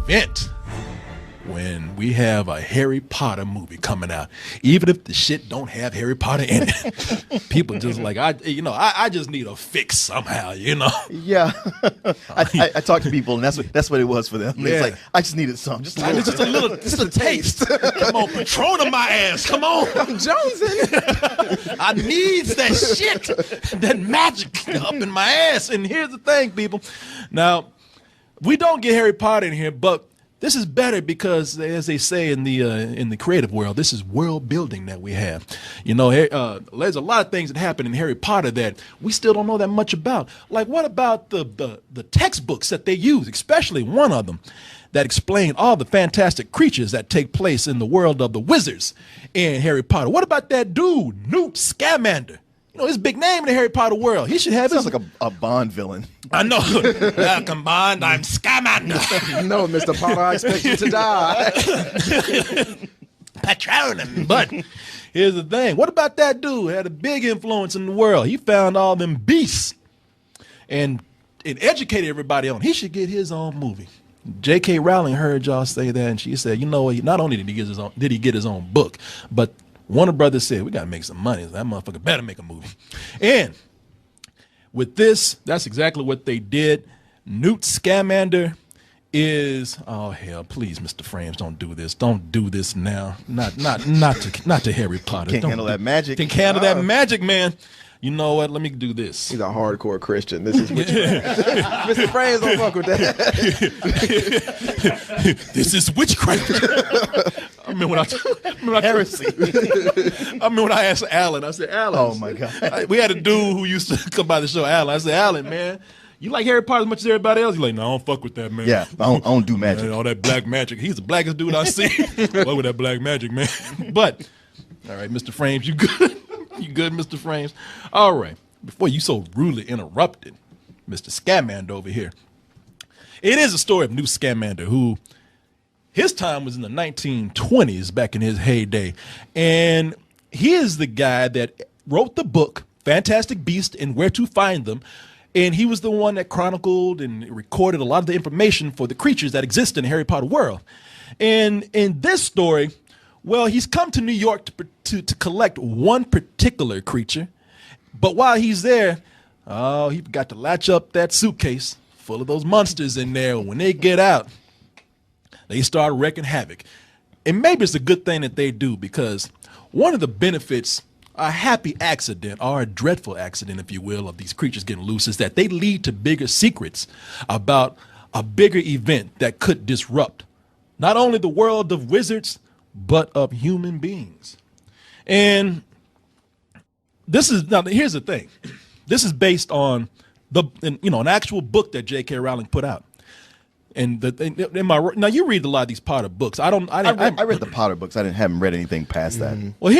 event when we have a Harry Potter movie coming out, even if the shit don't have Harry Potter in it. People just like, I just need a fix somehow, Yeah. I talked to people, and that's what it was for them. Yeah. It's like, I just needed some. Just a little taste. Come on, Patron on my ass. Come on. I'm jonesing. I needs that shit, that magic up in my ass. And here's the thing, people. Now, we don't get Harry Potter in here, but this is better because, as they say in the creative world, this is world building that we have. There's a lot of things that happen in Harry Potter that we still don't know that much about. Like, what about the textbooks that they use, especially one of them that explain all the fantastic creatures that take place in the world of the wizards in Harry Potter? What about that dude, Newt Scamander? His big name in the Harry Potter world. He should have Sounds like a Bond villain. I know. Welcome, Bond. I'm Scamander. No, Mr. Potter, I expect you to die. Patronum. But here's the thing. What about that dude who had a big influence in the world? He found all them beasts and educated everybody on. He should get his own movie. J.K. Rowling heard y'all say that, and she said, not only did he get his own book, but Warner Brothers said, we got to make some money. That motherfucker better make a movie. And with this, that's exactly what they did. Newt Scamander is, oh hell, please, Mr. Frames, don't do this. Don't do this now. Not to Harry Potter. Can't handle that magic. Can't handle that magic, man. You know what? Let me do this. He's a hardcore Christian. This is witchcraft. Mr. Frames don't fuck with that. This is witchcraft. I remember when I asked Alan. I said, Alan. Oh my God. We had a dude who used to come by the show, Alan. I said, Alan, man, you like Harry Potter as much as everybody else? He's like, no, I don't fuck with that, man. Yeah, I don't do magic. Man, all that black magic. He's the blackest dude I see. Fuck with that black magic, man. But, all right, Mr. Frames, you good? You good, Mr. Frames? All right. Before you so rudely interrupted, Mr. Scamander over here. It is a story of Newt Scamander, who his time was in the 1920s, back in his heyday. And he is the guy that wrote the book, Fantastic Beasts and Where to Find Them. And he was the one that chronicled and recorded a lot of the information for the creatures that exist in the Harry Potter world. And in this story, well, he's come to New York to collect one particular creature. But while he's there, he got to latch up that suitcase full of those monsters in there. When they get out, they start wreaking havoc. And maybe it's a good thing that they do, because one of the benefits, a happy accident or a dreadful accident, if you will, of these creatures getting loose is that they lead to bigger secrets about a bigger event that could disrupt not only the world of wizards, but of human beings. And here's the thing. This is based on an actual book that J.K. Rowling put out. And now you read a lot of these Potter books. I read the Potter books. haven't read anything past that. Well,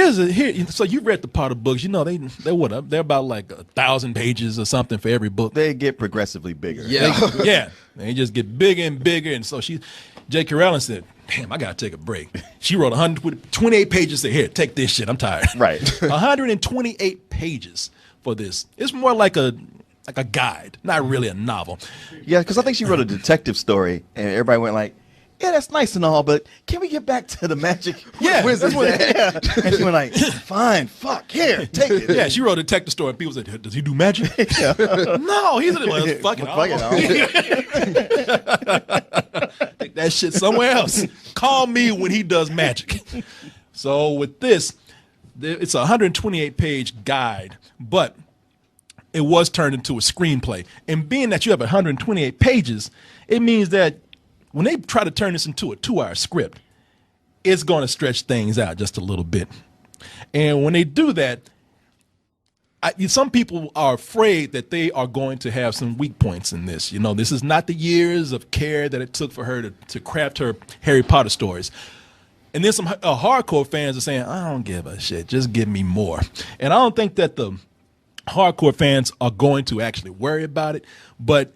so you read the Potter books. They're about like 1,000 pages or something for every book. They get progressively bigger. Yeah, they just get bigger and bigger. And so J.K. Rowling said, damn, I got to take a break. She wrote 128 pages. Said, here, take this shit. I'm tired. Right. 128 pages for this. It's more like a guide, not really a novel. Yeah, because I think she wrote a detective story, and everybody went like, yeah, that's nice and all, but can we get back to the magic wizard? And she went like, fine, fuck, here, take it. Yeah, she wrote a detective story, and people said, does he do magic? No, he's fuck it. Take that shit somewhere else. Call me when he does magic. So with this, it's a 128-page guide, but it was turned into a screenplay. And being that you have 128 pages, it means that when they try to turn this into a 2-hour script, it's going to stretch things out just a little bit. And when they do that, some people are afraid that they are going to have some weak points in this. This is not the years of care that it took for her to craft her Harry Potter stories. And then some hardcore fans are saying, I don't give a shit, just give me more. And I don't think that the hardcore fans are going to actually worry about it, but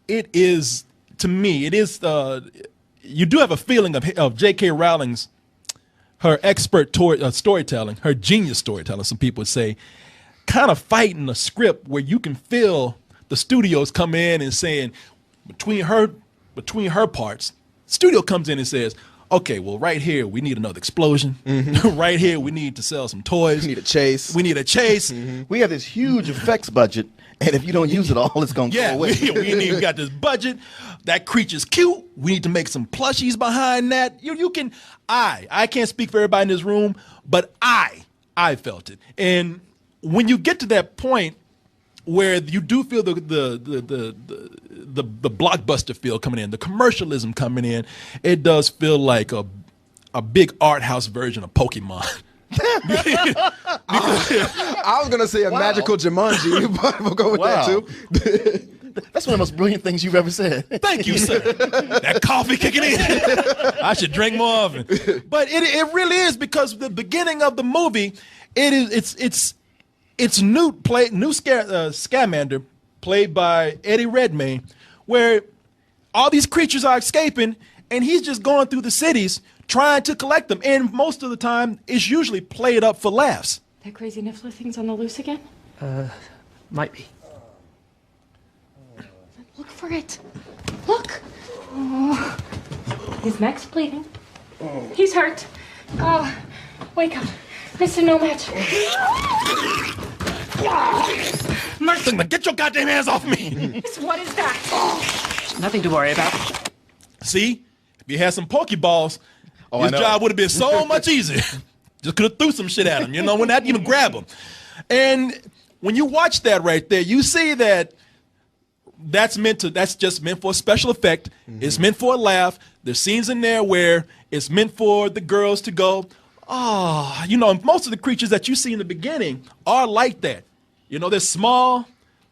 it is, to me, it is, you do have a feeling of J.K. Rowling's, her expert storytelling, her genius storytelling, some people would say, kind of fighting a script where you can feel the studios come in and saying, between her parts, studio comes in and says, okay, well, right here, we need another explosion. Right here, we need to sell some toys. We need a chase. We need a chase. We have this huge effects budget, and if you don't use it all, it's going to Yeah, go away. we got this budget. That creature's cute. We need to make some plushies behind that. You can, I can't speak for everybody in this room, but I felt it. And when you get to that point where you do feel the blockbuster feel coming in, the commercialism coming in, it does feel like a big art house version of Pokemon. I was gonna say a magical Jumanji, but we'll go with that too. That's one of the most brilliant things you've ever said. Thank you, sir. That coffee kicking in. I should drink more often. But it really is, because the beginning of the movie, it's Scamander, played by Eddie Redmayne, where all these creatures are escaping, and he's just going through the cities trying to collect them. And most of the time, it's usually played up for laughs. That crazy Niffler thing's on the loose again? Might be. Look for it. Look. Oh. His neck's bleeding. He's hurt. Oh, wake up. Mr. Nomad. Mercy, get your goddamn hands off me. What is that? Nothing to worry about. See, if you had some Pokeballs, I his know. job would have been so much easier. Just could have threw some shit at him, when not even grab him. And when you watch that right there, you see that that's just meant for a special effect. It's meant for a laugh. There's scenes in there where it's meant for the girls to go, most of the creatures that you see in the beginning are like that. They're small,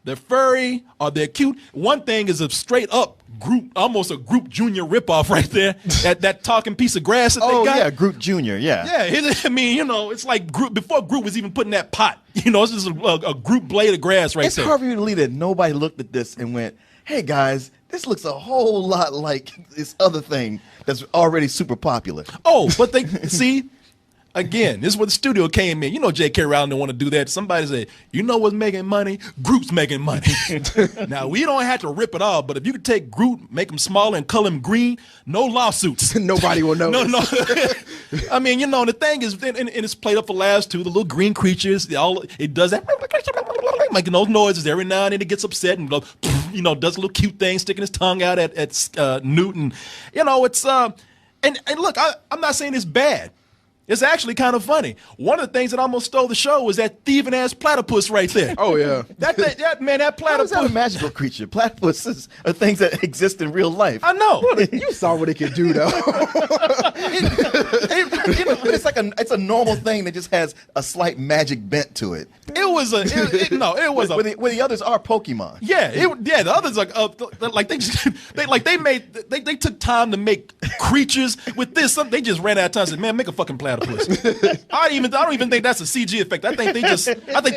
they're furry, or they're cute. One thing is a straight up Groot, almost a Groot Junior ripoff right there. that talking piece of grass that they got. Yeah, Groot Jr., yeah. Yeah, it's like Groot, before Groot was even put in that pot. It's just a Groot blade of grass right It's there. hard for me to believe that nobody looked at this and went, hey, guys, this looks a whole lot like this other thing that's already super popular. Oh, but they see, again, this is where the studio came in. J.K. Rowling didn't want to do that. Somebody said, what's making money? Groot's making money. Now, we don't have to rip it off, but if you could take Groot, make him smaller, and color him green, no lawsuits. Nobody will know. No. The thing is, and it's played up for laughs too. The little green creatures, it does that, making those noises every now and then. It gets upset and does a little cute thing, sticking his tongue out at Newton. It's and look, I'm not saying it's bad. It's actually kind of funny. One of the things that almost stole the show was that thieving ass platypus right there. Oh yeah, that How platypus. is that a magical creature? Platypuses are things that exist in real life. I know. you saw what it could do though. It's a normal thing that just has a slight magic bent to it. It was a Where the others are Pokemon. Yeah, the others are they took time to make creatures with this. They just ran out of time and said, man, make a fucking platypus. I don't even think that's a CG effect. I think they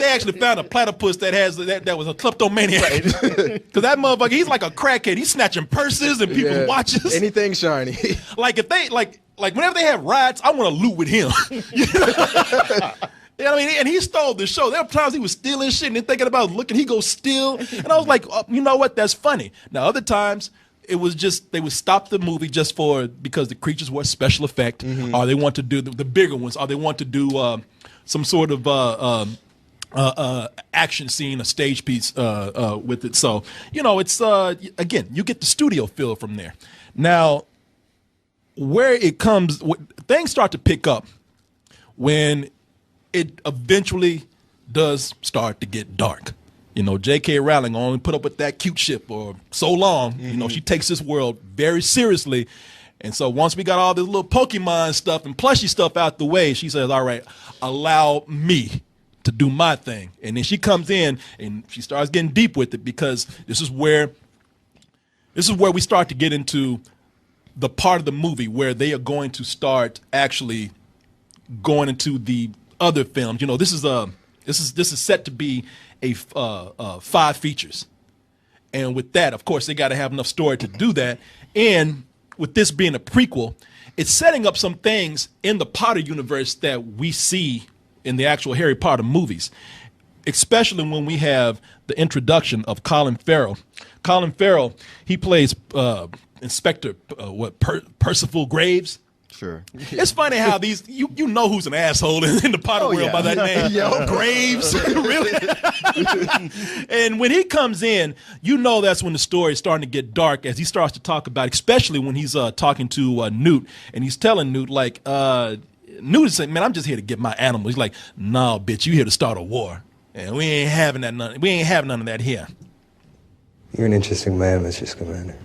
actually found a platypus that was a kleptomaniac. Because that motherfucker, he's like a crackhead. He's snatching purses and people's watches. Anything shiny. Like if they like whenever they have riots, I want to loot with him. You know what I mean? And he stole the show. There were times he was stealing shit and then thinking about looking, he goes steal. And I was like, you know what? That's funny. Now, other times, it was just, they would stop the movie just because the creatures were a special effect, or they want to do the bigger ones, or they want to do some sort of action scene, a stage piece with it. So, it's, again, you get the studio feel from there. Now, where it comes, things start to pick up when it eventually does start to get dark. J.K. Rowling only put up with that cute shit for so long. She takes this world very seriously. And so once we got all this little Pokemon stuff and plushy stuff out the way, she says, all right, allow me to do my thing. And then she comes in and she starts getting deep with it, because this is where we start to get into the part of the movie where they are going to start actually going into the other films. This is set to be a 5 features, and with that, of course, they got to have enough story to do that. And with this being a prequel, it's setting up some things in the Potter universe that we see in the actual Harry Potter movies, especially when we have the introduction of Colin Farrell. Colin Farrell, he plays Inspector Percival Graves. Sure. It's funny how these you know who's an asshole in the Potter world by that name. Graves. Really? And when he comes in, you know that's when the story is starting to get dark as he starts to talk about, especially when he's talking to Newt, and he's telling Newt like Newt is saying, "Man, I'm just here to get my animals." He's like, "No, bitch, you here to start a war, and we ain't having that. We ain't having none of that here." You're an interesting man, Mr. Scamander.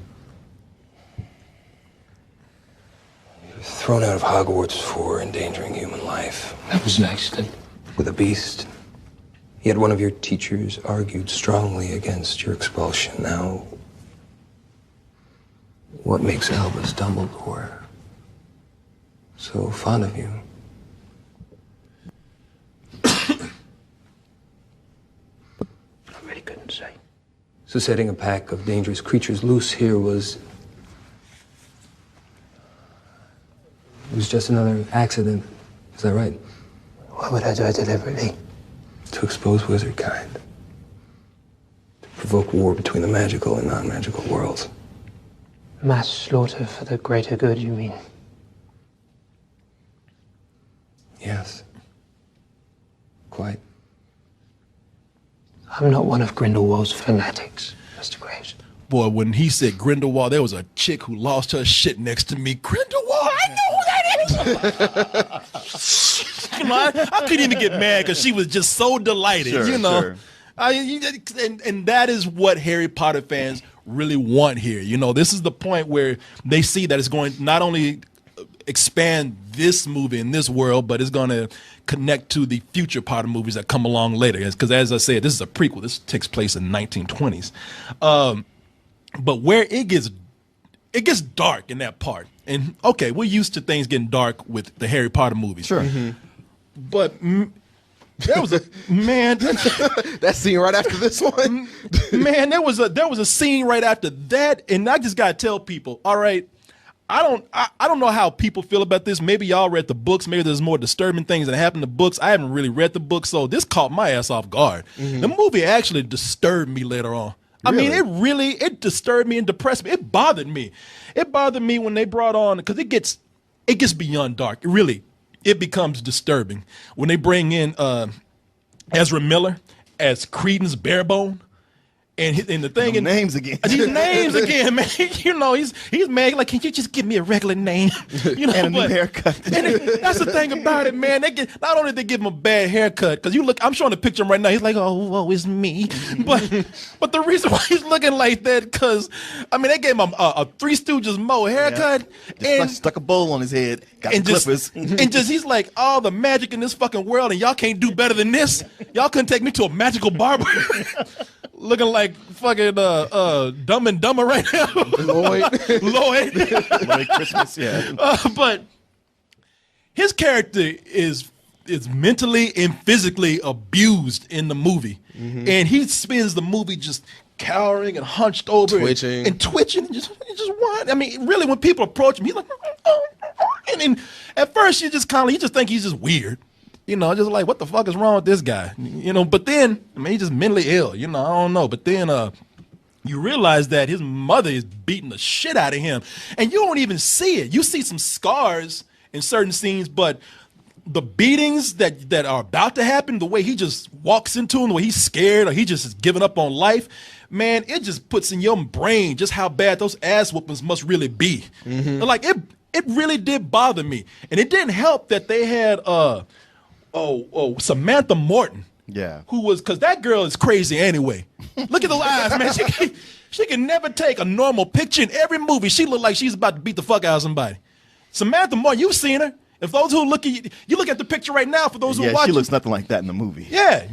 Thrown out of Hogwarts for endangering human life. That was an accident. With a beast. Yet one of your teachers argued strongly against your expulsion. Now, what makes Albus Dumbledore so fond of you? I really couldn't say. So setting a pack of dangerous creatures loose here was just another accident. Is that right? Why would I do it deliberately? To expose wizard kind. To provoke war between the magical and non-magical worlds. Mass slaughter for the greater good, you mean? Yes. Quite. I'm not one of Grindelwald's fanatics, Mr. Graves. Boy, when he said Grindelwald, there was a chick who lost her shit next to me. Grindelwald, I know who that is. Come on, I couldn't even get mad because she was just so delighted, Sure, you know. sure. And that is what Harry Potter fans really want here. You know, this is the point where they see that it's going to not only expand this movie in this world, but it's going to connect to the future Potter movies that come along later. Because as I said, this is a prequel. This takes place in the 1920s. But where it gets dark in that part. And okay, we're used to things getting dark with the Harry Potter movies. Sure. But there was a man. That scene right after this one. Man, there was a scene right after that, and I just gotta tell people, all right, I don't know how people feel about this. Maybe y'all read the books. Maybe there's more disturbing things that happen in the books. I haven't really read the books, so this caught my ass off guard. The movie actually disturbed me later on. I mean, it disturbed me and depressed me. It bothered me. It bothered me when they brought on, because it gets beyond dark. It becomes disturbing when they bring in Ezra Miller as Credence Barebone. And the thing, names again. These names again, man. You know, he's mad. Like, can you just give me a regular name? You know, And a new haircut. That's the thing about it, man. Not only did they give him a bad haircut, because I'm showing a picture of him right now. He's like, oh, woe is me. But the reason why he's looking like that, because I mean, they gave him a Three Stooges Mo haircut, and stuck a bowl on his head, got and the clippers. and he's like, all the magic in this fucking world, and y'all can't do better than this. Y'all couldn't take me to a magical barber. Looking like fucking Dumb and Dumber right now. Lloyd. Merry Christmas, yeah. But his character is mentally and physically abused in the movie. And he spends the movie just cowering and hunched over Twitching. and twitching and just whine. I mean, really, when people approach him, he's like, and at first you just think he's just weird. You know, just like, what the fuck is wrong with this guy? You know, but then, I mean, he's just mentally ill. You know, I don't know. But then you realize that his mother is beating the shit out of him. And you don't even see it. You see some scars in certain scenes, but the beatings that are about to happen, the way he just walks into them, the way he's scared or he just is giving up on life, man, it just puts in your brain just how bad those ass whoopings must really be. Like, it really did bother me. And it didn't help that they had Samantha Morton. Yeah. Who was, because that girl is crazy anyway. Look at those eyes, man. She can never take a normal picture. In every movie, she look like she's about to beat the fuck out of somebody. Samantha Morton, you've seen her. If those who look at you look at the picture right now, for those who watch, she looks nothing like that in the movie. Yeah,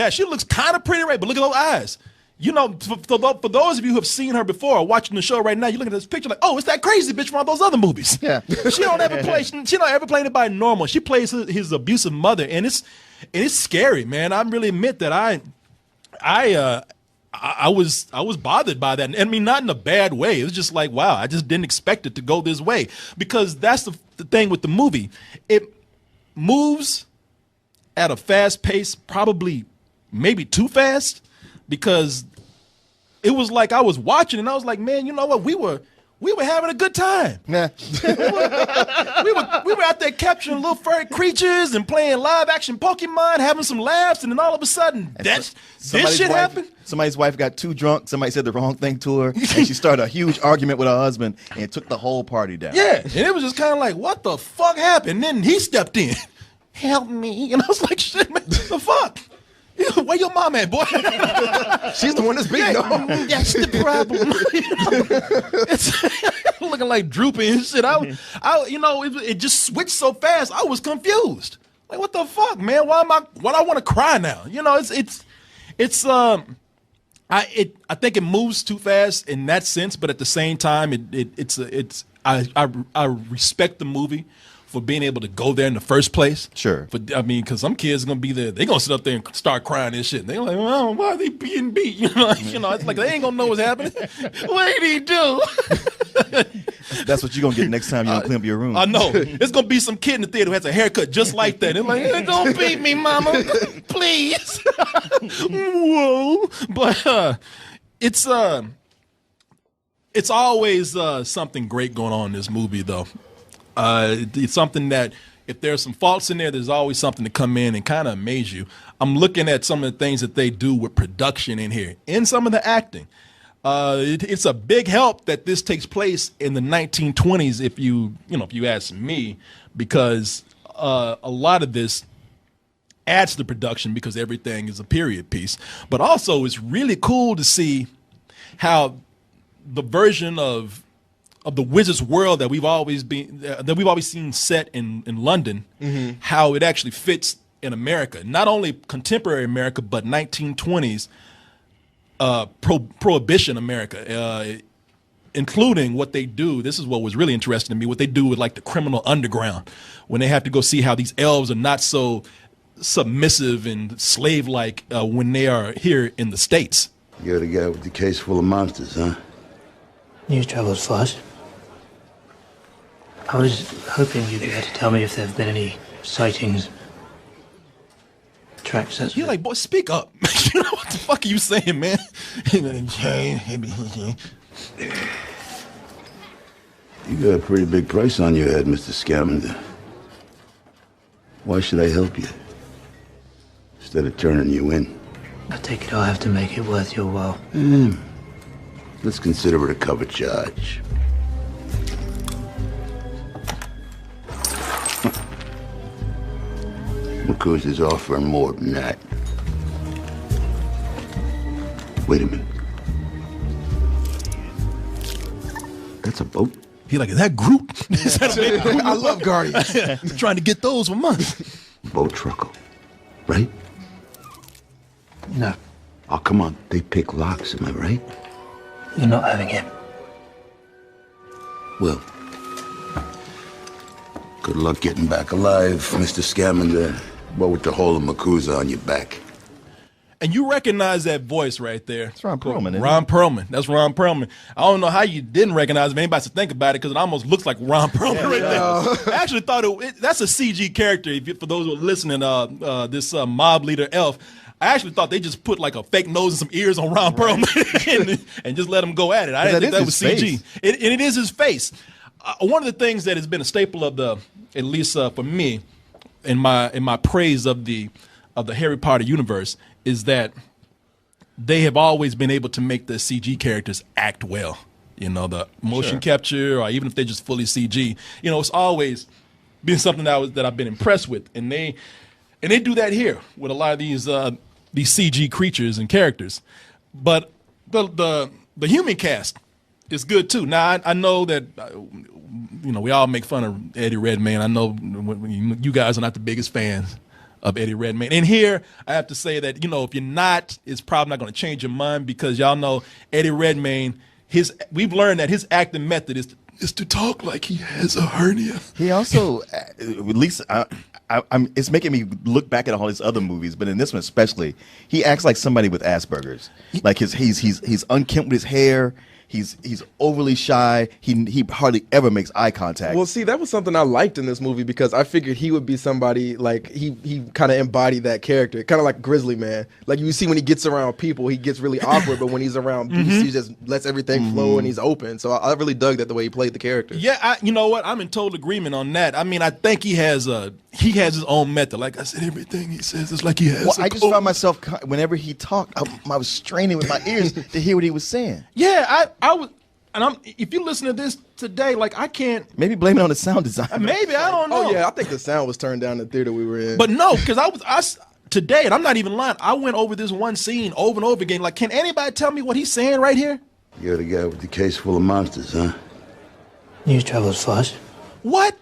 she looks kind of pretty, right? But look at those eyes. You know, for those of you who have seen her before or watching the show right now, you look at this picture like, oh, it's that crazy bitch from all those other movies. Yeah. She don't ever play anybody normal. She plays his abusive mother, and it's scary, man. I really admit that I was bothered by that. And I mean, not in a bad way. It was just like, wow, I just didn't expect it to go this way. Because that's the thing with the movie. It moves at a fast pace, probably maybe too fast, because it was like I was watching and I was like, man, you know what? We were we were having a good time. Nah. We were out there capturing little furry creatures and playing live action Pokemon, having some laughs, and then all of a sudden, this shit happened. Somebody's wife got too drunk. Somebody said the wrong thing to her, and she started a huge argument with her husband, and it took the whole party down. Yeah, and it was just kind of like, what the fuck happened? And then he stepped in, help me, and I was like, shit, man, the fuck? Where your mom at, boy? She's the one that's beating on. That's the problem. It's looking like droopy and shit. It just switched so fast. I was confused. Like, what the fuck, man? Why do I want to cry now? I think it moves too fast in that sense, but at the same time, I respect the movie for being able to go there in the first place. Sure. Because some kids are gonna be there, they're gonna sit up there and start crying and shit. They're like, oh, why are they being beat? It's like they ain't gonna know what's happening. What did he do? That's what you're gonna get next time you don't clean up your room. I know. It's gonna be some kid in the theater who has a haircut just like that. They're like, hey, don't beat me, mama. Please. Whoa. But it's always something great going on in this movie, though. It's something that if there's some faults in there, there's always something to come in and kind of amaze you. I'm looking at some of the things that they do with production in here, in some of the acting. It's a big help that this takes place in the 1920s, if you ask me, because a lot of this adds to the production because everything is a period piece. But also, it's really cool to see how the version of the Wizard's World that we've always seen set in London, how it actually fits in America. Not only contemporary America, but 1920s Prohibition America, including what they do. This is what was really interesting to me, what they do with like the criminal underground, when they have to go see how these elves are not so submissive and slave-like when they are here in the States. You're the guy with the case full of monsters, huh? News travels fast. I was hoping you'd be able to tell me if there have been any sightings, tracks. You're like, boy, speak up. What the fuck are you saying, man? You got a pretty big price on your head, Mr. Scamander. Why should I help you? Instead of turning you in. I take it I'll have to make it worth your while. Let's consider it a cover charge. McCoos is offering more than that. Wait a minute. That's a boat? He like, is that Groot? Is that a big Groot? I love Guardians. I'm trying to get those for months. Boat truckle, right? No, Oh, come on. They pick locks, am I right? you're not having it. Well, good luck getting back alive, Mr. Scamander. What with the whole of Makuza on your back? And you recognize that voice right there. It's Ron Perlman, isn't it? Ron Perlman. That's Ron Perlman. I don't know how you didn't recognize him. Anybody should think about it because it almost looks like Ron Perlman right there. I actually thought that's a CG character. For those who are listening, this mob leader Elf, I actually thought they just put like a fake nose and some ears on Ron Perlman and just let him go at it. I didn't think that was CG. It is his face. One of the things that has been a staple of at least for me, in my praise of the Harry Potter universe, is that they have always been able to make the CG characters act well. The motion capture, or even if they're just fully CG, it's always been something that I've been impressed with, and they do that here with a lot of these CG creatures and characters. But the human cast is good too. Now I know that we all make fun of Eddie Redmayne. I know you guys are not the biggest fans of Eddie Redmayne. And here, I have to say that, if you're not, it's probably not going to change your mind, because y'all know Eddie Redmayne, we've learned that his acting method is to talk like he has a hernia. He also, at least, it's making me look back at all his other movies, but in this one especially, he acts like somebody with Asperger's. Like he's unkempt with his hair. He's overly shy. He hardly ever makes eye contact. Well, see, that was something I liked in this movie because I figured he would be somebody like he kind of embodied that character, kind of like Grizzly Man. Like you see when he gets around people, he gets really awkward, but when he's around beasts, he just lets everything flow and he's open. So I really dug that the way he played the character. Yeah, you know what? I'm in total agreement on that. I mean, I think he has his own method. Like I said, everything he says is like he has. Well, I just found myself whenever he talked, I was straining with my ears to hear what he was saying. Yeah, I was, and if you listen to this today, like I can't. Maybe blame it on the sound design. Maybe I don't know. Oh yeah, I think the sound was turned down in the theater we were in. But no, because today, and I'm not even lying. I went over this one scene over and over again. Like, can anybody tell me what he's saying right here? You're the guy with the case full of monsters, huh? News travels fast. What?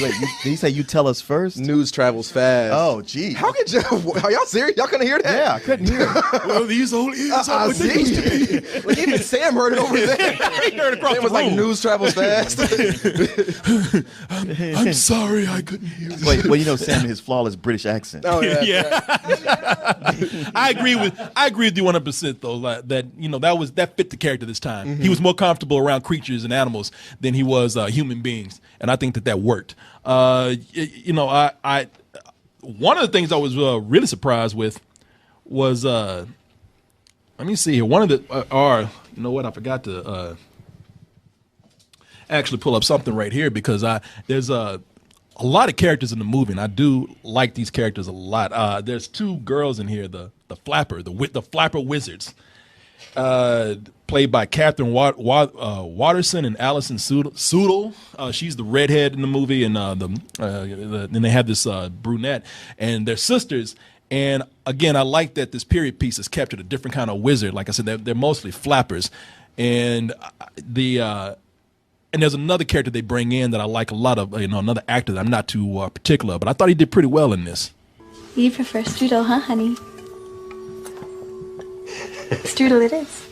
Wait, did he say you tell us first? News travels fast. Oh, gee. How could you? Are y'all serious? Y'all couldn't hear that? Yeah, I couldn't hear it. Well, these old ears are I what they used to be. see. Like even Sam heard it over there. He heard it across It the was like room. news travels fast. I'm sorry, I couldn't hear you. Well, you know Sam and his flawless British accent. Oh yeah. Yeah, I agree with you 100% though. Like, that that fit the character this time. He was more comfortable around creatures and animals than he was human beings, and I think that worked. I one of the things I was really surprised with was let me see here. One of the you know what, I forgot to actually pull up something right here because there's a lot of characters in the movie, and I do like these characters a lot. There's two girls in here, the flapper, the flapper wizards, played by Catherine Watterson and Allison Sudol. She's the redhead in the movie, and then they have this brunette, and they're sisters. And again, I like that this period piece has captured a different kind of wizard. Like I said, they're mostly flappers, and and there's another character they bring in that I like a lot of, another actor that I'm not too particular, but I thought he did pretty well in this. You prefer strudel, huh, honey? Strudel it is.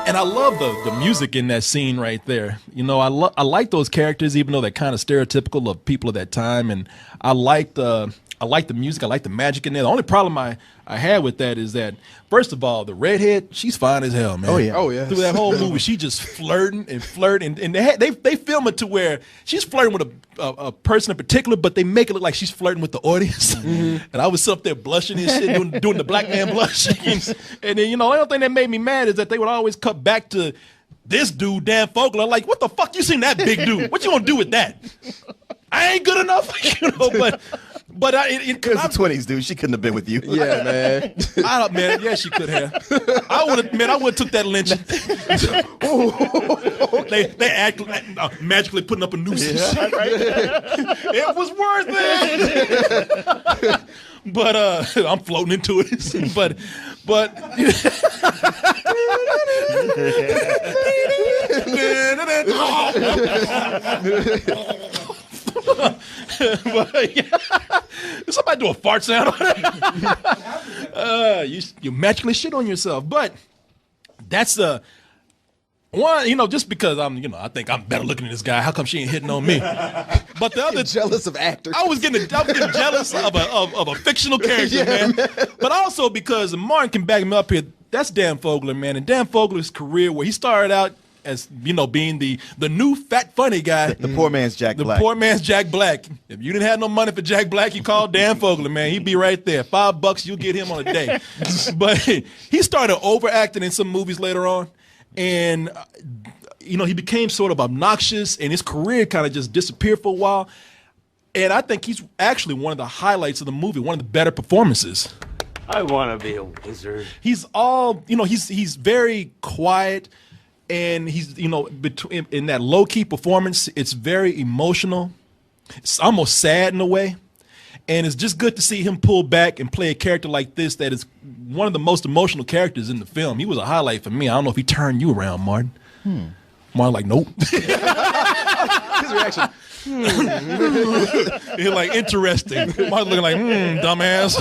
And I love the music in that scene right there. I like those characters, even though they're kind of stereotypical of people of that time. And I like the music. I like the magic in there. The only problem I had with that is that, first of all, the redhead, she's fine as hell, man. Oh, yeah. Oh yeah. Through that whole movie, she just flirting, and they film it to where she's flirting with a person in particular, but they make it look like she's flirting with the audience. And I was up there blushing and shit, doing the black man blushing. And then, the only thing that made me mad is that they would always cut back to this dude, Dan Fogler. I'm like, what the fuck you seen that big dude? What you gonna do with that? I ain't good enough, but It was the 20s, dude. She couldn't have been with you. Yeah, man. Yeah, she could have. I would have took that lynching. They act magically putting up a noose and shit, right? It was worth it. But I'm floating into it. But but yeah. Somebody do a fart sound. You magically shit on yourself. But that's the one, just because I think I'm better looking than this guy. How come she ain't hitting on me? But the other, Jealous of actors. I was getting jealous of a fictional character, man. But also because Martin can back me up here. That's Dan Fogler, man. And Dan Fogler's career, where he started out as being the new fat funny guy. The poor man's Jack Black. The poor man's Jack Black. If you didn't have no money for Jack Black, you called Dan Fogler, man. He'd be right there. $5, you'll get him on a day. But he started overacting in some movies later on. And, he became sort of obnoxious, and his career kind of just disappeared for a while. And I think he's actually one of the highlights of the movie, one of the better performances. I want to be a wizard. He's he's very quiet. And he's, in that low-key performance, it's very emotional. It's almost sad in a way. And it's just good to see him pull back and play a character like this that is one of the most emotional characters in the film. He was a highlight for me. I don't know if he turned you around, Martin. Martin like, nope. His reaction. He's like, interesting. Martin looking like, dumbass.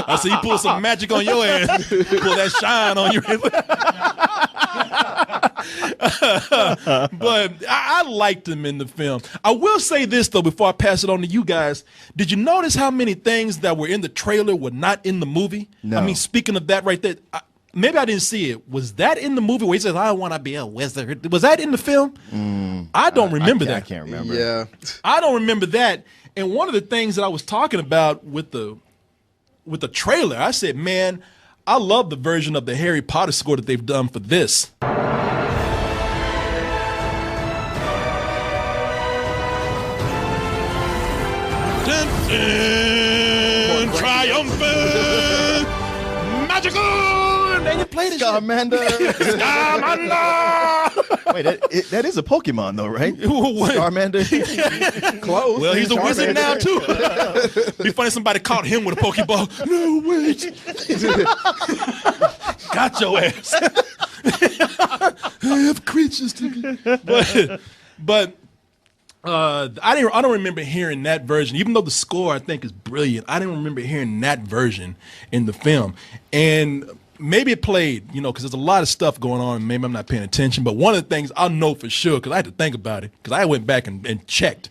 I see you pull some magic on your ass. Pull that shine on your ass. But I liked him in the film. I will say this, though, before I pass it on to you guys. Did you notice how many things that were in the trailer were not in the movie? No. I mean, speaking of that right there, maybe I didn't see it. Was that in the movie where he says, I want to be a wizard? Was that in the film? I don't remember that. I can't remember. Yeah. I don't remember that. And one of the things that I was talking about with the trailer, I said, man, I love the version of the Harry Potter score that they've done for this. Dun, dun, triumphant, magical, and you play this Charmander. Charmander. Wait, that is a Pokemon though, right? What? Charmander. Close. Well, he's a wizard now too. Charmander. Be funny if somebody caught him with a Pokeball. No, wait. Got your ass. I have creatures to be. But I don't remember hearing that version, even though the score I think is brilliant. I didn't remember hearing that version in the film, and maybe it played, because there's a lot of stuff going on. And maybe I'm not paying attention, but one of the things I know for sure, because I had to think about it, because I went back and checked.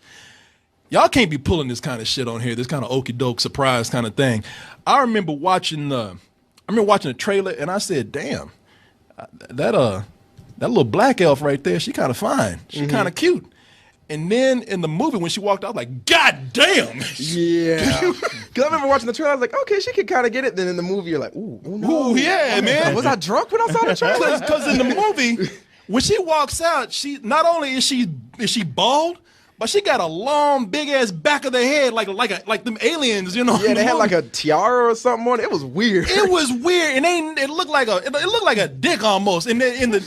Y'all can't be pulling this kind of shit on here, this kind of okey doke surprise kind of thing. I remember watching the trailer, and I said, "Damn, that little black elf right there, she kind of fine, she kind of cute." And then in the movie, when she walked out, I was like, God damn! Yeah. Because I remember watching the trailer, I was like, okay, she could kind of get it. Then in the movie, you're like, ooh, no. Ooh, yeah, man. Was I drunk when I saw the trailer? Because in the movie, when she walks out, she not only is she bald, but she got a long, big ass back of the head, like them aliens, Yeah, they had like a tiara or something on it. It was weird. It was weird, and it looked like a dick almost. And in the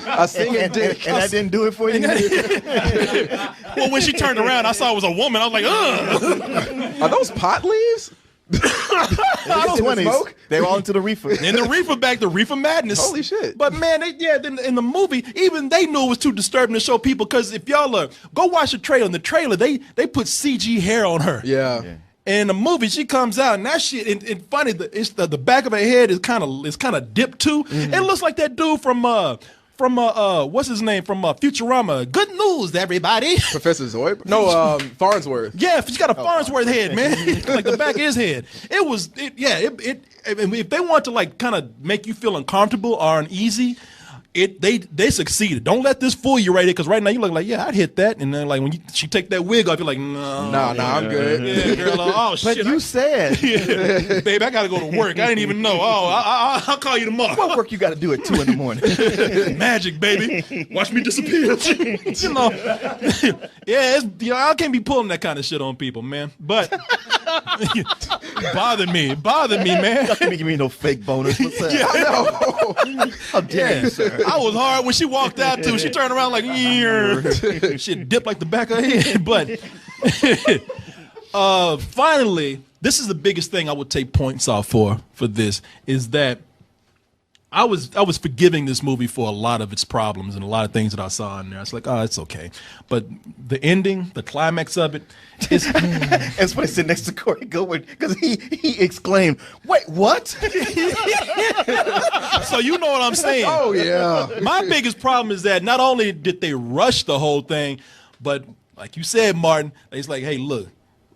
a singing dick, and I didn't do it for you. Well, when she turned around, I saw it was a woman. I was like, ugh. Are those pot leaves? Smoke? They were all into the reefer. And the reefer the reefer madness. Holy shit. But man, in the movie, even they knew it was too disturbing to show people, because if y'all go watch the trailer, in the trailer, they put CG hair on her. Yeah. And in the movie, she comes out, and that shit, and funny, the back of her head is kind of dipped too. Mm-hmm. It looks like that dude from what's his name from Futurama. Good news, everybody. Professor Zoid? No, Farnsworth. Yeah, she's got a Farnsworth head, man. Like the back of his head. If they want to kind of make you feel uncomfortable or uneasy, they succeeded. Don't let this fool you right here, because right now you look like, yeah, I'd hit that, and then like when she take that wig off, you're like, no, I'm good. Yeah, girl, oh shit. But you said, yeah, babe, I gotta go to work. I didn't even know. Oh, I'll call you tomorrow. what work you got to do at 2 a.m? Magic, baby. Watch me disappear. I can't be pulling that kind of shit on people, man. But bother me, man. Y'all can't give me no fake bonus. What's that? Yeah, I know. How dare you, sir? I was hard when she walked out too. She turned around like, shit dipped like the back of her head. But finally, this is the biggest thing I would take points off for this, is that I was forgiving this movie for a lot of its problems and a lot of things that I saw in there. I was like, oh, it's okay. But the ending, the climax of it, is... It's when I sit next to Corey Goodwin, because he exclaimed, wait, what? So you know what I'm saying. Oh, yeah. My biggest problem is that not only did they rush the whole thing, but like you said, Martin, it's like, hey, look,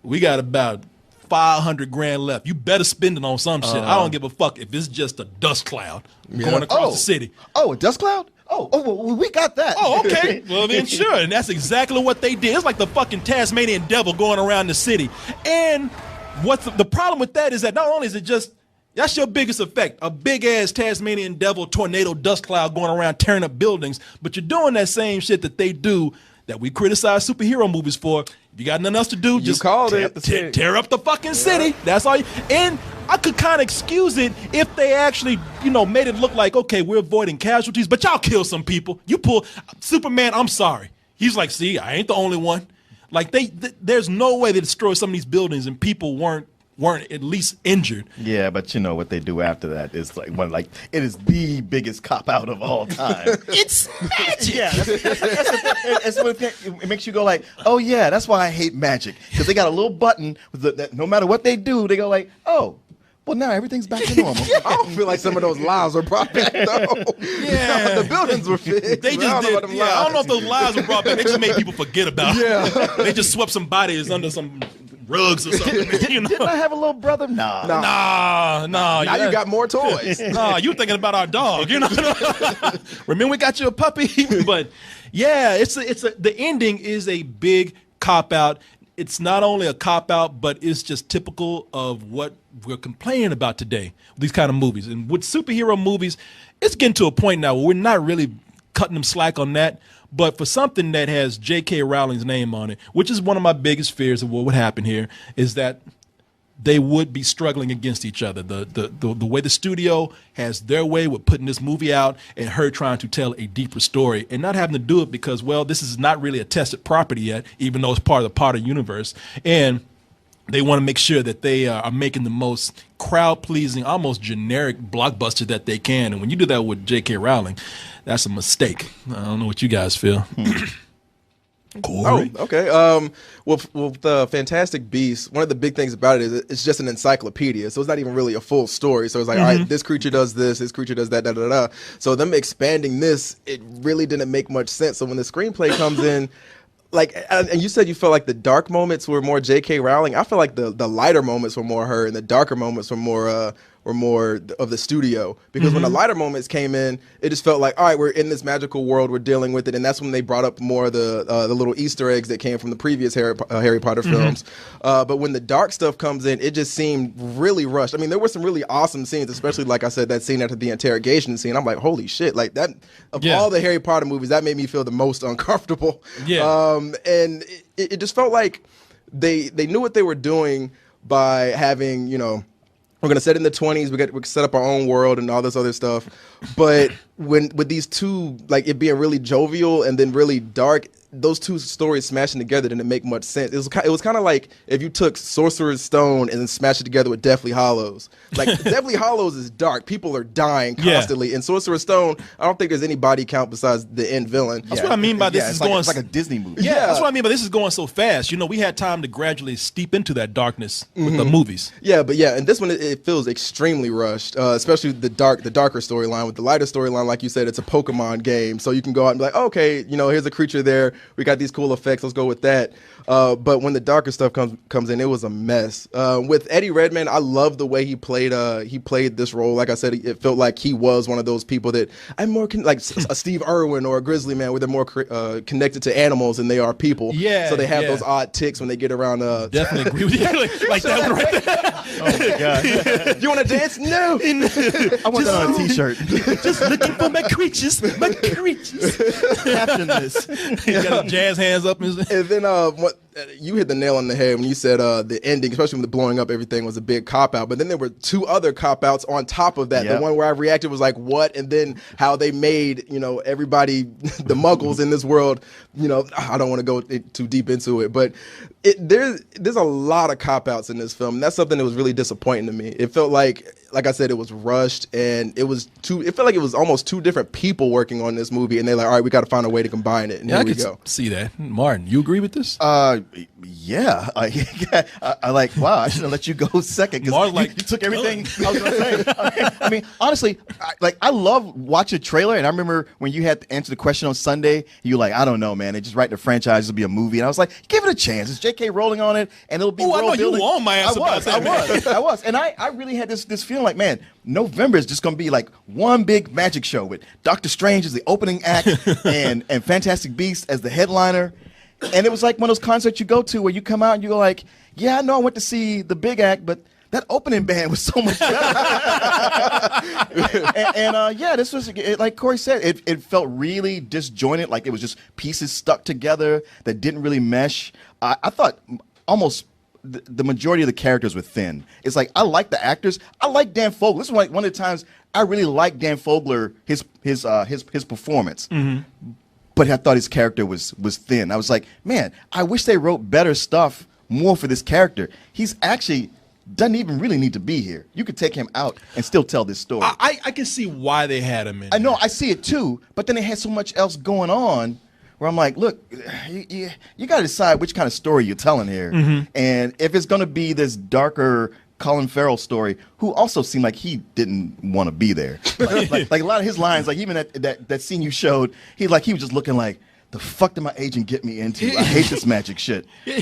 we got about $500,000 left. You better spend it on some shit. I don't give a fuck if it's just a dust cloud going across the city. Oh, a dust cloud? Oh, well, we got that. Oh, okay. Well, then sure. And that's exactly what they did. It's like the fucking Tasmanian devil going around the city. And what's the problem with that is that not only is it just, that's your biggest effect, a big-ass Tasmanian devil tornado dust cloud going around tearing up buildings, but you're doing that same shit that they do that we criticize superhero movies for. If you got nothing else to do, just tear up the fucking city. That's all. And I could kind of excuse it if they actually, made it look like, okay, we're avoiding casualties, but y'all kill some people. You pull Superman, I'm sorry. He's like, see, I ain't the only one. Like there's no way they destroyed some of these buildings and people weren't at least injured. Yeah, but you know what they do after that is it is the biggest cop out of all time. It's magic. Yeah, that's what it makes you go like, oh yeah, that's why I hate magic, because they got a little button that no matter what they do, they go like, oh, Well, now everything's back to normal. I don't feel like some of those lives were brought back though. Yeah. The buildings were fixed. They just did. I don't know if those lives were brought back. They just made people forget about it. Yeah. They just swept some bodies under some rugs or something. You know? Didn't I have a little brother? Nah. Nah. Now you got more toys. Nah, you thinking about our dog. You know. Remember we got you a puppy, but yeah, the ending is a big cop out. It's not only a cop out, but it's just typical of what we're complaining about today. These kind of movies, and with superhero movies, it's getting to a point now where we're not really cutting them slack on that. But for something that has J.K. Rowling's name on it, which is one of my biggest fears of what would happen here, is that they would be struggling against each other. The way the studio has their way with putting this movie out and her trying to tell a deeper story and not having to do it because, well, this is not really a tested property yet, even though it's part of the Potter universe. And they want to make sure that they are making the most crowd-pleasing, almost generic blockbuster that they can. And when you do that with J.K. Rowling, that's a mistake. I don't know what you guys feel. Corey. Oh, okay. With the Fantastic Beasts, one of the big things about it is it's just an encyclopedia, so it's not even really a full story. So it's like, all right, this creature does this creature does that, da da da. So them expanding this, it really didn't make much sense. So when the screenplay comes in, like, and you said you felt like the dark moments were more J.K. Rowling. I feel like the lighter moments were more her, and the darker moments were more of the studio. Because when the lighter moments came in, it just felt like, all right, we're in this magical world, we're dealing with it, and that's when they brought up more of the little Easter eggs that came from the previous Harry Potter films. But when the dark stuff comes in, it just seemed really rushed. I mean, there were some really awesome scenes, especially like I said, that scene after the interrogation scene. I'm like, holy shit! Like that of all the Harry Potter movies, that made me feel the most uncomfortable. Yeah. And it just felt like they knew what they were doing by having, you know, we're gonna set it in the 20s. We can set up our own world and all this other stuff. But with these two, like it being really jovial and then really dark, those two stories smashing together didn't make much sense. It was kind of like if you took Sorcerer's Stone and then smashed it together with Deathly Hallows. Like Deathly Hallows is dark. People are dying constantly. In Sorcerer's Stone, I don't think there's any body count besides the end villain. That's what I mean by this is going. It's like a Disney movie. Yeah, that's what I mean by this is going so fast. You know, we had time to gradually steep into that darkness with the movies. Yeah, and this one it feels extremely rushed, especially the darker storyline. With the lighter storyline, like you said, it's a Pokemon game, so you can go out and be like, okay, you know, here's a creature there. We got these cool effects. Let's go with that. But when the darker stuff comes in, it was a mess. With Eddie Redmayne, I love the way he played this role. Like I said, it felt like he was one of those people that I'm more like a Steve Irwin or a Grizzly Man, where they're more connected to animals than they are people. Yeah. So they have those odd tics when they get around. Definitely agree with you. like that one right there. Oh my god! You want to dance? No. I want that on a T-shirt. Just looking for my creatures. Captain this. He's got his jazz hands up. And then you hit the nail on the head when you said the ending, especially when the blowing up everything, was a big cop-out. But then there were two other cop-outs on top of that. Yep. The one where I reacted was like, what? And then how they made, you know, everybody, the muggles in this world, you know, I don't want to go too deep into it. But there's a lot of cop-outs in this film. And that's something that was really disappointing to me. It felt like I said, it was rushed, and it felt like it was almost two different people working on this movie. And they're like, all right, we got to find a way to combine it. And yeah, here I we could go. see that. Martin, you agree with this? Yeah. I like, wow, I should have let you go second because you took everything I was going to say. I mean, honestly, I love watching a trailer, and I remember when you had to answer the question on Sunday, you were like, I don't know, man. They just write the franchise, it'll be a movie. And I was like, give it a chance. It's J.K. Rowling on it, and it'll be I know building. you on my ass about that. I was. And I really had this feeling like, man, November is just going to be like one big magic show with Doctor Strange as the opening act and Fantastic Beasts as the headliner. And it was like one of those concerts you go to where you come out and you go like, yeah, I know I went to see the big act, but that opening band was so much better. and this was, like Corey said, it felt really disjointed, like it was just pieces stuck together that didn't really mesh. I thought almost the majority of the characters were thin. It's like, I like the actors. I like Dan Fogler. This is one of the times I really liked Dan Fogler, his performance. Mm-hmm. But I thought his character was thin. I was like, man, I wish they wrote better stuff more for this character. He's actually doesn't even really need to be here. You could take him out and still tell this story. I can see why they had him in. I know, I see it too, but then they had so much else going on where I'm like, look, you got to decide which kind of story you're telling here. Mm-hmm. And if it's going to be this darker Colin Farrell's story, who also seemed like he didn't want to be there. Like a lot of his lines, like even that scene you showed, he was just looking like, the fuck did my agent get me into? I hate this magic shit. He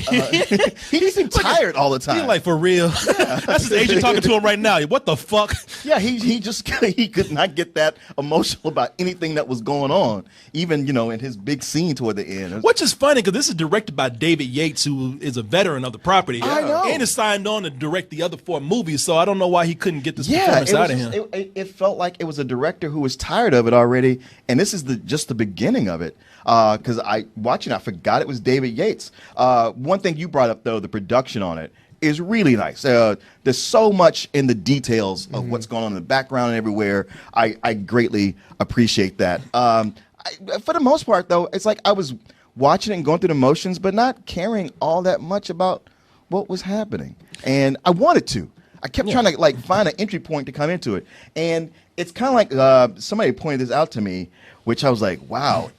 just seemed tired all the time. He like, for real. That's his agent talking to him right now. What the fuck? Yeah, he just he could not get that emotional about anything that was going on, even in his big scene toward the end. Which is funny because this is directed by David Yates, who is a veteran of the property. I know. And is signed on to direct the other 4 movies, so I don't know why he couldn't get this Yeah, performance out of him. it felt like it was a director who was tired of it already, and this is just the beginning of it. Because I forgot it was David Yates. One thing you brought up though, the production on it is really nice. There's so much in the details of what's going on in the background and everywhere. I greatly appreciate that. For the most part though, it's like I was watching it and going through the motions, but not caring all that much about what was happening. And I wanted to. I kept trying to like find an entry point to come into it. And it's kind of like somebody pointed this out to me, which I was like, wow,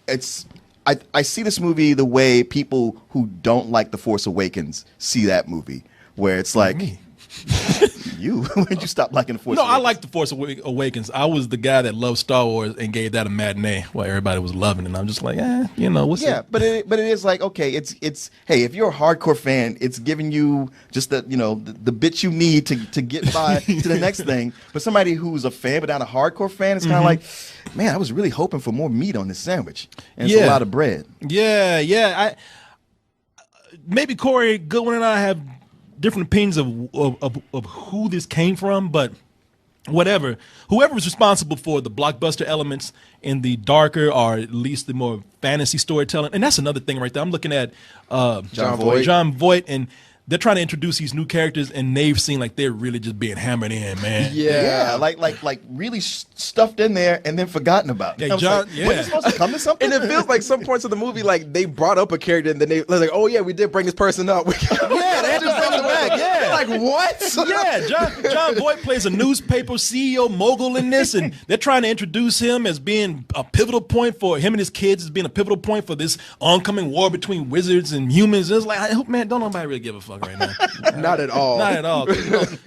I see this movie the way people who don't like The Force Awakens see that movie, where it's like, when did you stop liking The Force Awakens? I like The Force Awakens. I was the guy that loved Star Wars and gave that a matinee while everybody was loving it. And I'm just like, what's it? But it is like, okay, it's hey, if you're a hardcore fan, it's giving you just the bits you need to get by to the next thing. But somebody who's a fan but not a hardcore fan, it's kind of like, man, I was really hoping for more meat on this sandwich, and it's a lot of bread. Yeah. Maybe Corey Goodwin and I have different opinions of who this came from, but whatever. Whoever was responsible for the blockbuster elements in the darker or at least the more fantasy storytelling, and that's another thing right there. I'm looking at John Voight, and they're trying to introduce these new characters, and they've seen like they're really just being hammered in, man. Yeah, like really stuffed in there and then forgotten about. Yeah, John. Like, was it supposed to come to something? And it feels like some points of the movie, like they brought up a character and then they're like, oh yeah, we did bring this person up. Yeah, they just brought them back. Yeah, like what? Yeah, John Voight plays a newspaper CEO mogul in this, and they're trying to introduce him as being a pivotal point for him and his kids, as being a pivotal point for this oncoming war between wizards and humans. It's like, I hope, man, don't nobody really give a fuck right now. Not at all. Not at all.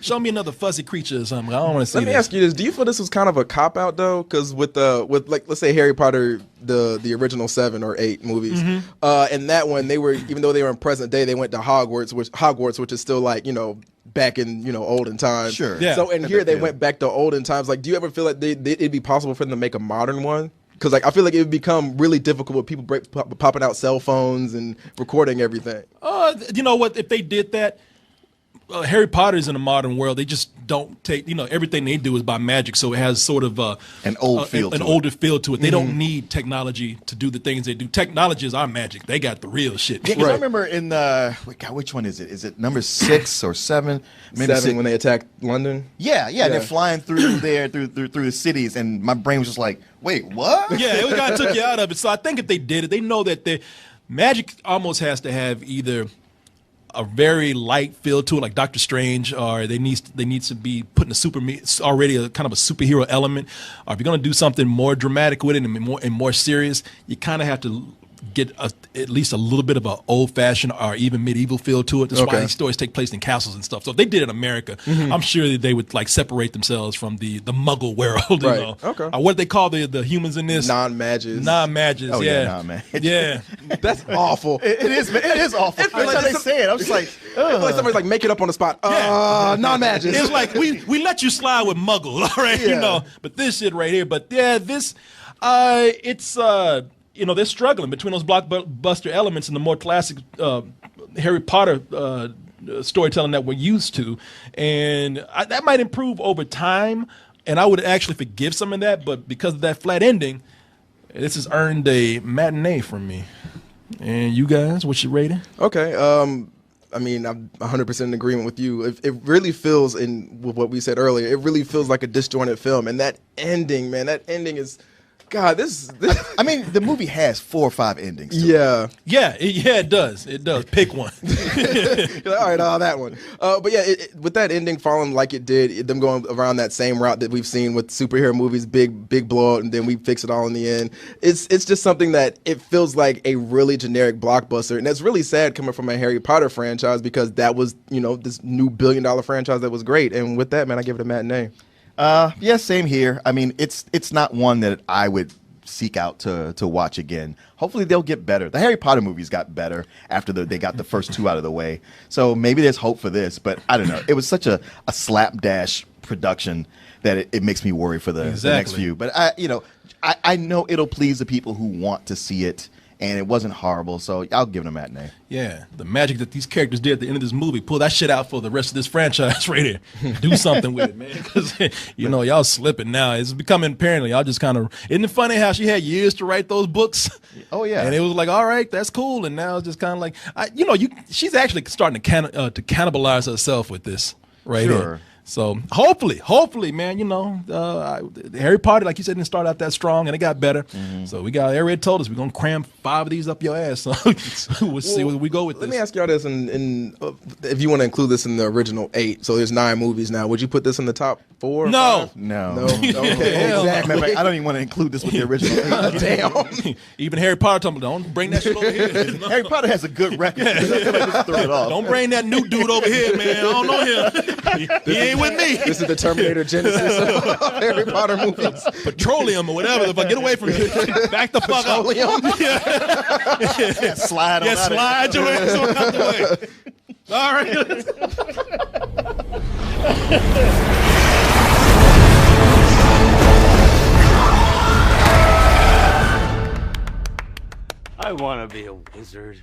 Show me another fuzzy creature or something. I don't want to see. Let me ask you this: do you feel this was kind of a cop out though? Because with like let's say Harry Potter, the original 7 or 8 movies, and that one even though they were in present day, they went to Hogwarts, which is still like back in olden times. Sure. Yeah. So here they went back to olden times. Like, do you ever feel like it'd be possible for them to make a modern one? Because like I feel like it would become really difficult with people popping out cell phones and recording everything. You know what? If they did that, Harry Potter's in a modern world. They just don't take, everything they do is by magic, so it has sort of an older feel to it. They don't need technology to do the things they do. Technology is our magic. They got the real shit. Yeah, I remember in which one is it? Is it number 6 or 7? Maybe 7 when they attacked London. Yeah. They're flying through there through the cities, and my brain was just like, wait, what? Yeah, it kind of took you out of it. So I think if they did it, they know that magic almost has to have either a very light feel to it, like Doctor Strange, or they need to be putting already a kind of a superhero element. Or if you're going to do something more dramatic with it and more serious, you kind of have to get at least a little bit of an old-fashioned or even medieval feel to it. That's why these stories take place in castles and stuff. So if they did it in America, I'm sure that they would like separate themselves from the Muggle world. Right. You know? Okay. What do they call the humans in this? Non-mages. Non-mages. Oh, yeah. non-mages. Yeah. That's awful. It is awful. Every time they say it, I was just like, I feel like somebody's like, make it up on the spot. Non-mages. It's like we let you slide with Muggle, all right? Yeah. But this shit right here. But yeah, this it's they're struggling between those blockbuster elements and the more classic Harry Potter storytelling that we're used to, and that might improve over time. And I would actually forgive some of that, but because of that flat ending, this has earned a matinee from me. And you guys, what's your rating? Okay. I mean, I'm 100% in agreement with you. It really feels, with what we said earlier, it really feels like a disjointed film. And that ending, man, is, God, this I mean, the movie has 4 or 5 endings. to it. yeah. Yeah, it does. It does. Pick one. You're like, all right, that one. But yeah, with that ending following like it did, them going around that same route that we've seen with superhero movies, big blowout, and then we fix it all in the end. It's just something that it feels like a really generic blockbuster, and that's really sad coming from a Harry Potter franchise because that was this new $1 billion franchise that was great. And with that, man, I give it a matinee. Yeah, same here. I mean, it's not one that I would seek out to watch again. Hopefully they'll get better. The Harry Potter movies got better after they got the first 2 out of the way. So maybe there's hope for this, but I don't know. It was such a slapdash production that it makes me worry for the next Exactly. few. But I know it'll please the people who want to see it, and it wasn't horrible, so I'll give it a matinee. Yeah, the magic that these characters did at the end of this movie, pull that shit out for the rest of this franchise right here. Do something with it, man. Because, y'all slipping now. It's becoming apparently, y'all just kind of, isn't it funny how she had years to write those books? Oh, yeah. And it was like, all right, that's cool. And now it's just kind of like, she's actually starting to cannibalize herself with this right Sure. here. So hopefully, man, Harry Potter, like you said, didn't start out that strong, and it got better. So we already told us we're gonna cram 5 of these up your ass. So we'll see where we go with this. Let me ask y'all this, and if you want to include this in the original 8, so there's 9 movies now. Would you put this in the top 4? or No. 5? No. No. Okay. Hell no. Matter of fact, I don't even want to include this with the original. Damn. Even Harry Potter told me, don't bring that shit over here. No. Harry Potter has a good record. I feel like just throw it off. Don't bring that new dude over here, man. I don't know him. He ain't with me. This is the Terminator Genesis of Harry Potter movies. Petroleum or whatever. If I get away from you, back the fuck up. Yeah, slide on Yeah, out of slide your ass on out the way. All right. I want to be a wizard.